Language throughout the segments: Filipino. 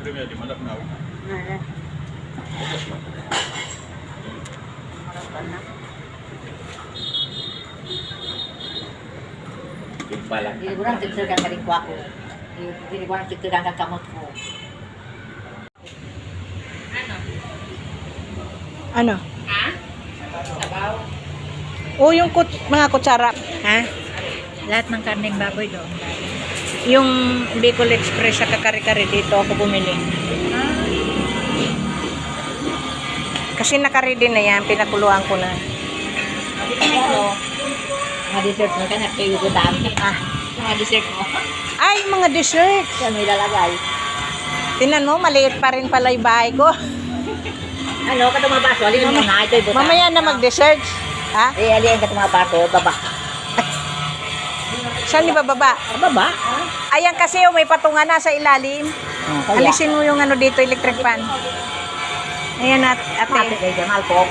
Premier di malapnaw. Nah. Yung pala. Hindi ko lang tigtirkan ka rin ko ako. Hindi ko lang tigtirkan ka kamot ko. Ano? Ha? Sabaw? O yung mga kutsara. Ha? Lahat ng karneng baboy doon. Yung Bicol Express sa kakari-kari dito ako bumili. Kasi naka-ready na yan, pinakuluan ko na. Ano? Mga dessert mo ka, nagkayo ko dami. Mga dessert mo. Ay, mga dessert! Ano ilalagay? Tinan mo, maliit pa rin pala yung bahay ko. Ano, katumabaso, alin mo na, ito'y butang. Mamaya na mag-dessert. Ha? Alin katumabaso, baba. Saan ibababa? Baba? Ayan kasi may patungan na sa ilalim. Alisin mo yung ano dito, electric fan. Ayan ate. Ate, kay Jamal po.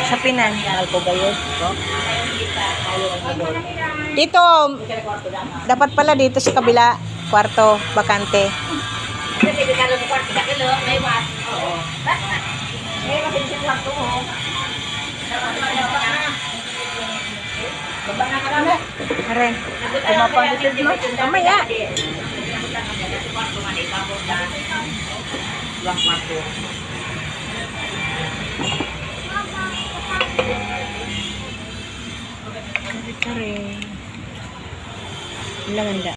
Sa pinan. Jamal po ba yun? Dito, dapat pala dito sa kabila, kwarto, bakante. Kasi di ka lang sa kwarto, kilo, may mas. Oo. May masinsin lang ito mo. Baba na ka namin. Aray, kumapang-dessert mo. Mamaya. Aray. Ilang handa?